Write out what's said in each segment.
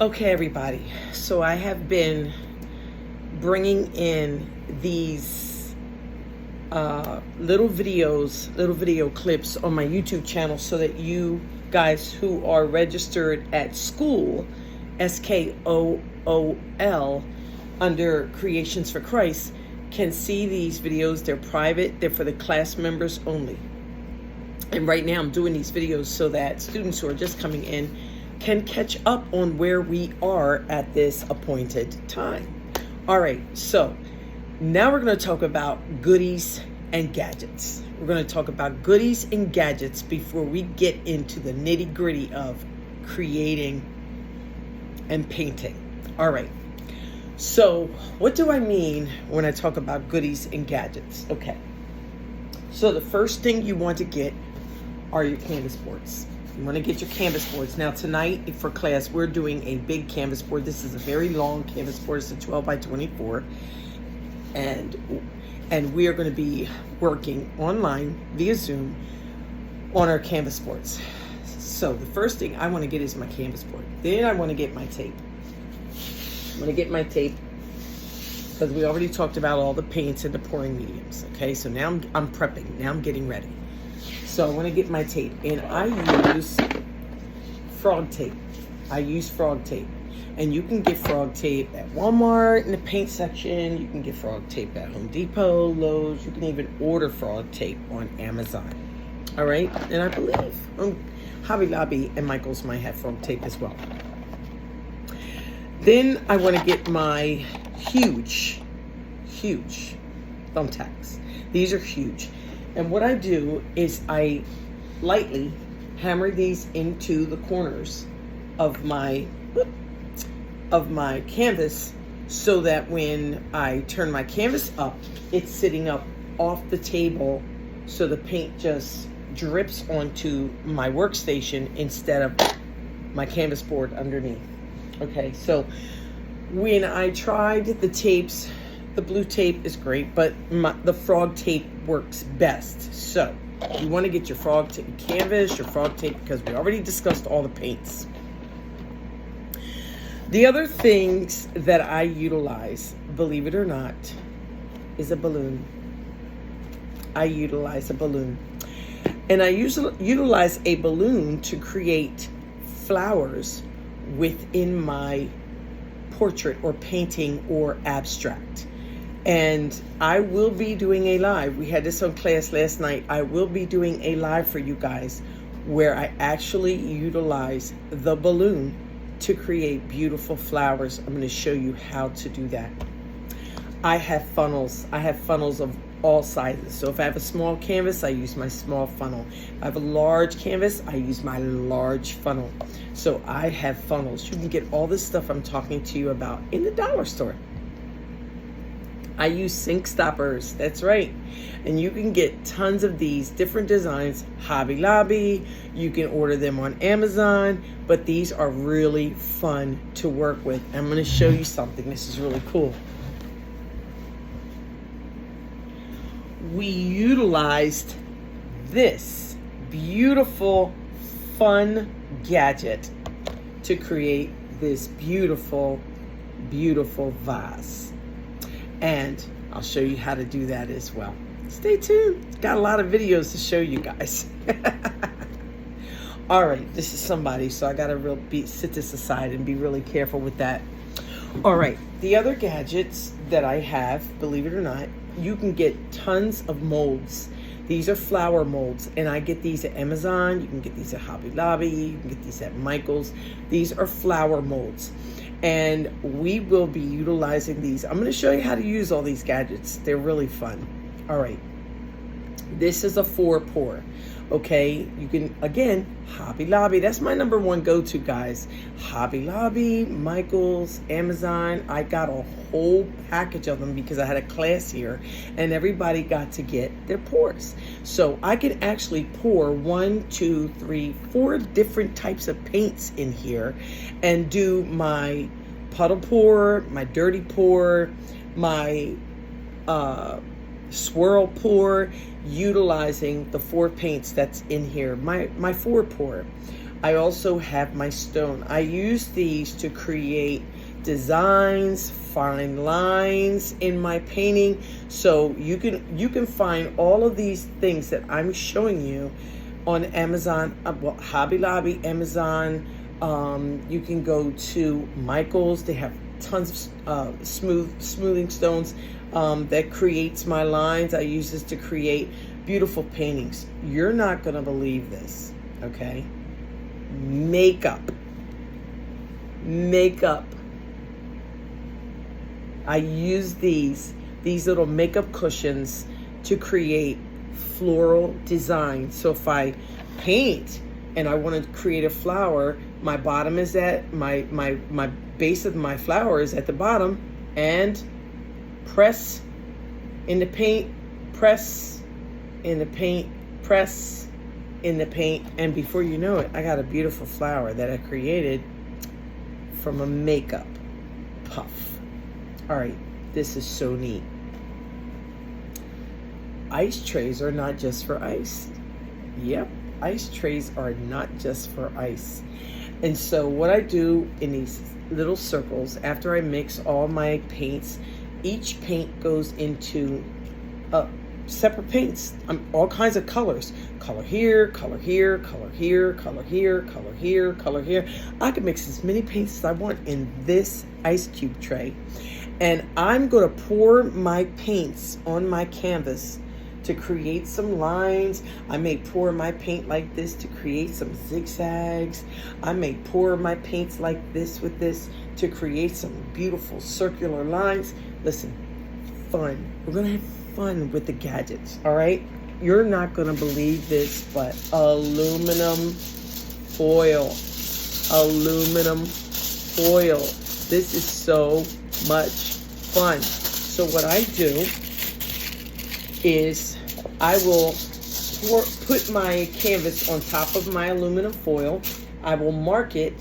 Okay, everybody. So I have been bringing in these little videos, little video clips on my YouTube channel so that you guys who are registered at school, SKOOL, under Creations for Christ, can see these videos. They're private. They're for the class members only. And right now I'm doing these videos so that students who are just coming in can catch up on where we are at this appointed time. All right, so now we're going to talk about goodies and gadgets. We're going to talk about goodies and gadgets before we get into the nitty-gritty of creating and painting. All right, so what do I mean when I talk about goodies and gadgets? Okay, so the first thing you want to get are your canvas boards. You want to get your canvas boards. Now tonight for class, we're doing a big canvas board. This is a very long canvas board. It's a 12 by 24. And we are going to be working online via Zoom on our canvas boards. So the first thing I want to get is my canvas board. Then I want to get my tape. I'm going to get my tape because we already talked about all the paints and the pouring mediums. Okay, so now I'm prepping. Now I'm getting ready. So I want to get my tape, and I use frog tape. And you can get frog tape at Walmart in the paint section. You can get frog tape at Home Depot, Lowe's. You can even order frog tape on Amazon. All right, and I believe Hobby Lobby and Michaels might have frog tape as well. Then I want to get my huge thumbtacks. These are huge. And what I do is I lightly hammer these into the corners of my canvas so that when I turn my canvas up, it's sitting up off the table so the paint just drips onto my workstation instead of my canvas board underneath. Okay, so when I tried the tapes, the blue tape is great, but the frog tape works best. So you want to get your frog tape canvas, your frog tape, because we already discussed all the paints. The other things that I utilize, believe it or not, is a balloon. I utilize a balloon. And I utilize a balloon to create flowers within my portrait or painting or abstract. And I will be doing a live. We had this on class last night. I will be doing a live for you guys where I actually utilize the balloon to create beautiful flowers. I'm going to show you how to do that. I have funnels. I have funnels of all sizes. So if I have a small canvas, I use my small funnel. If I have a large canvas, I use my large funnel. So I have funnels. You can get all this stuff I'm talking to you about in the dollar store. I use sink stoppers, that's right. And you can get tons of these different designs, Hobby Lobby, you can order them on Amazon, but these are really fun to work with. I'm gonna show you something, this is really cool. We utilized this beautiful, fun gadget to create this beautiful, beautiful vase. And I'll show you how to do that as well. Stay tuned. Got a lot of videos to show you guys. All right, this is somebody, so I gotta sit this aside and be really careful with that. All right, the other gadgets that I have, believe it or not, you can get tons of molds. These are flower molds, and I get these at Amazon. You can get these at Hobby Lobby. You can get these at Michaels. These are flower molds. And we will be utilizing these. I'm going to show you how to use all these gadgets. They're really fun. All right. This is a 4-pour. Okay. You can, again, Hobby Lobby. That's my number one go-to, guys. Hobby Lobby, Michaels, Amazon. I got a whole package of them because I had a class here and everybody got to get their pours. So I can actually pour 1, 2, 3, 4 different types of paints in here and do my puddle pour, my dirty pour, my swirl pour, utilizing the 4 paints that's in here. My 4 pour. I also have my stone. I use these to create designs, fine lines in my painting. So you can find all of these things that I'm showing you on Amazon, well, Hobby Lobby, Amazon. You can go to Michael's. They have tons of smoothing stones that creates my lines. I use this to create beautiful paintings. You're not gonna believe this, okay? Makeup. I use these little makeup cushions to create floral design. So if I paint and I want to create a flower, my bottom is at my base of my flower is at the bottom, and press in the paint, press in the paint, press in the paint, and before you know it, I got a beautiful flower that I created from a makeup puff. All right, this is so neat. Ice trays are not just for ice. Yep, ice trays are not just for ice. And so what I do in these little circles, after I mix all my paints, each paint goes into separate paints, all kinds of colors. Color here, color here, color here, color here, color here, color here. I can mix as many paints as I want in this ice cube tray. And I'm going to pour my paints on my canvas to create some lines. I may pour my paint like this to create some zigzags. I may pour my paints like this with this to create some beautiful circular lines. Listen, fun. We're going to have fun with the gadgets, all right? You're not going to believe this, but aluminum foil. Aluminum foil. This is so much fun. So what I do is I will put my canvas on top of my aluminum foil. I will mark it.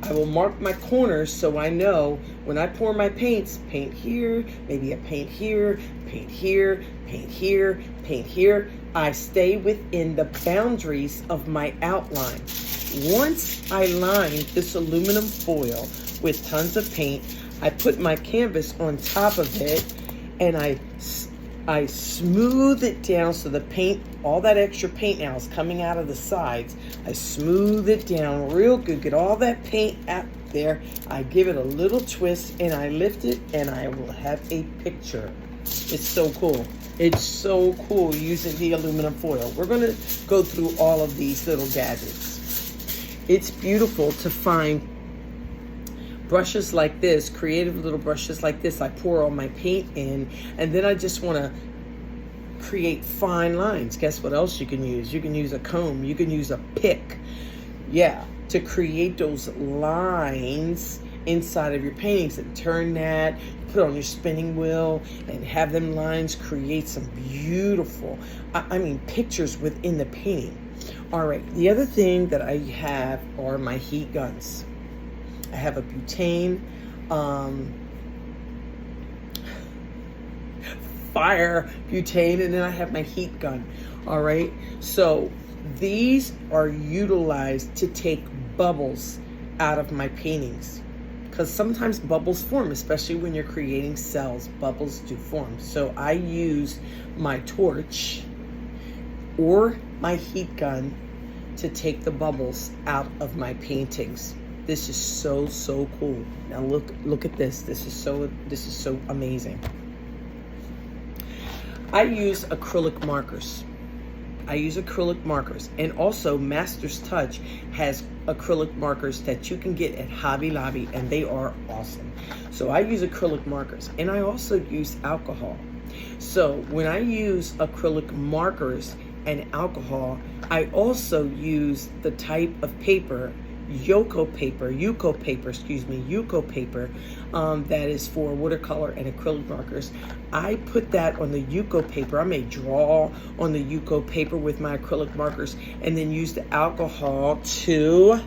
I will mark my corners so I know when I pour my paints, paint here, maybe a paint here, paint here, paint here, paint here. I stay within the boundaries of my outline. Once I line this aluminum foil with tons of paint, I put my canvas on top of it and I smooth it down so the paint, all that extra paint now is coming out of the sides. I smooth it down real good, get all that paint out there. I give it a little twist and I lift it and I will have a picture. It's so cool. It's so cool using the aluminum foil. We're going to go through all of these little gadgets. It's beautiful to find brushes like this, creative little brushes like this. I pour all my paint in, and then I just want to create fine lines. Guess what else you can use? You can use a comb. You can use a pick. Yeah, to create those lines inside of your paintings, and turn that, put on your spinning wheel, and have them lines create some beautiful, I mean, pictures within the painting. All right, the other thing that I have are my heat guns. I have a butane, fire butane, and then I have my heat gun. All right, so these are utilized to take bubbles out of my paintings, because sometimes bubbles form, especially when you're creating cells. Bubbles do form. So I use my torch or my heat gun to take the bubbles out of my paintings. This is so cool. Now look at this. This is so amazing. I use acrylic markers. And also Master's Touch has acrylic markers that you can get at Hobby Lobby, and they are awesome. So I use acrylic markers, and I also use alcohol. So when I use acrylic markers and alcohol, I also use the type of paper, Yucco paper, that is for watercolor and acrylic markers. I put that on the Yucco paper. I may draw on the Yucco paper with my acrylic markers, and then use the alcohol to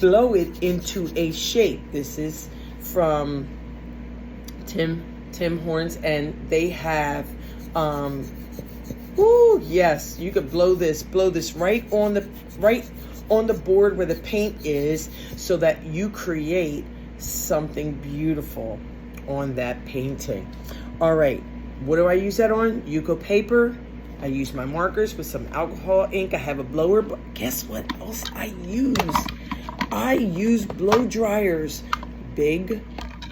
blow it into a shape. This is from Tim Hortons, and they have Ooh, yes, you could blow this right on the board where the paint is, so that you create something beautiful on that painting. All right, what do I use that on? Yuko paper. I use my markers with some alcohol ink. I have a blower, but guess what else I use? I use blow dryers, big,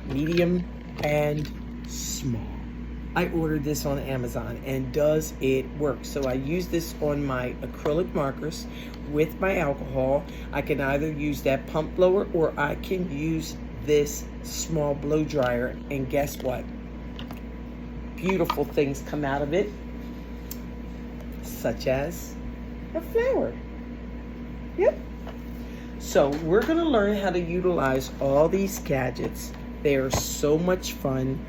medium, and small. I ordered this on Amazon, and does it work? So I use this on my acrylic markers with my alcohol. I can either use that pump blower, or I can use this small blow dryer, and guess what? Beautiful things come out of it, such as a flower. Yep. So we're going to learn how to utilize all these gadgets. They are so much fun.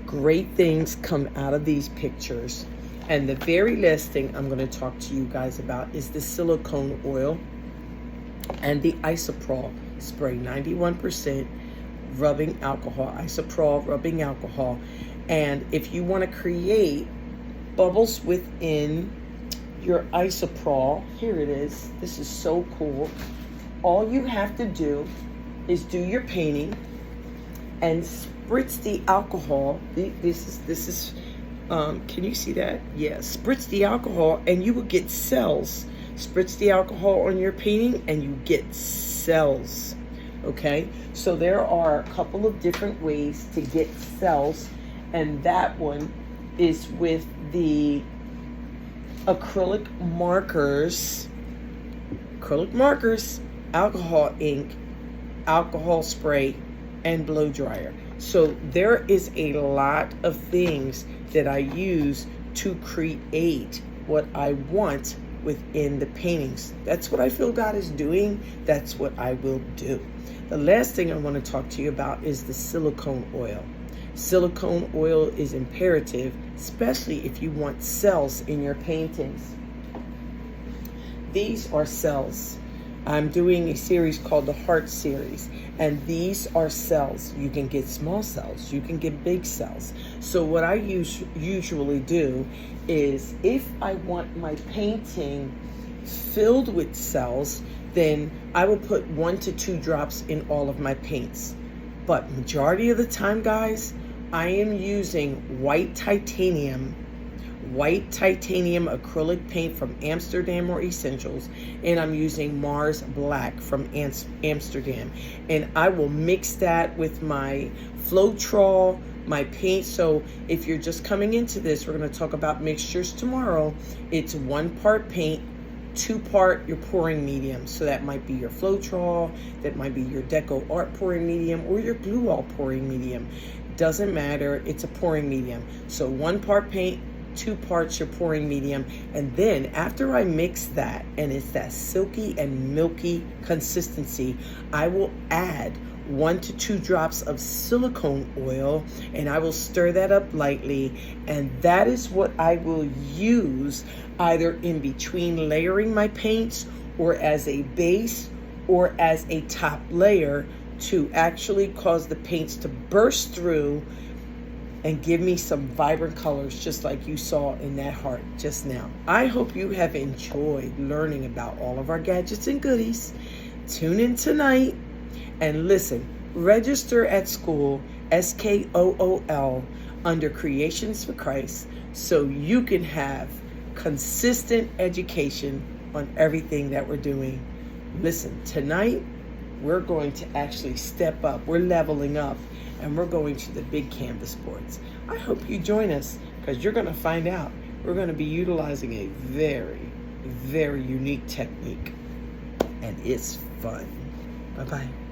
Great things come out of these pictures. And the very last thing I'm going to talk to you guys about is the silicone oil and the isopropyl spray, 91% rubbing alcohol, isopropyl rubbing alcohol. And if you want to create bubbles within your isopropyl, here it is. This is so cool. All you have to do is do your painting and spritz the alcohol. This is can you see that? Yeah, spritz the alcohol and you will get cells. Spritz the alcohol on your painting and you get cells. Okay, so there are a couple of different ways to get cells, and that one is with the acrylic markers, alcohol ink, alcohol spray, and blow dryer. So there is a lot of things that I use to create what I want within the paintings. That's what I feel God is doing. That's what I will do. The last thing I want to talk to you about is the silicone oil. Silicone oil is imperative, especially if you want cells in your paintings. These are cells. I'm doing a series called the Heart Series, and these are cells. You can get small cells, you can get big cells. So what I usually do is, if I want my painting filled with cells, then I will put 1 to 2 drops in all of my paints. But majority of the time, guys, I am using white titanium acrylic paint from Amsterdam or Essentials, and I'm using Mars Black from Amsterdam, and I will mix that with my Floetrol, my paint. So if you're just coming into this, we're going to talk about mixtures tomorrow. It's 1 part paint, 2 part your pouring medium. So that might be your Floetrol, that might be your Deco Art pouring medium, or your Glue All pouring medium. Doesn't matter, it's a pouring medium. So 1 part paint, 2 parts your pouring medium, and then after I mix that and it's that silky and milky consistency, I will add 1 to 2 drops of silicone oil, and I will stir that up lightly, and that is what I will use either in between layering my paints, or as a base, or as a top layer, to actually cause the paints to burst through and give me some vibrant colors, just like you saw in that heart just now. I hope you have enjoyed learning about all of our gadgets and goodies. Tune in tonight and listen. Register at school, SKOOL, under Creations for Christ, so you can have consistent education on everything that we're doing. Listen, tonight we're going to actually step up. We're leveling up, and we're going to the big canvas boards. I hope you join us, because you're going to find out we're going to be utilizing a very, very unique technique, and it's fun. Bye-bye.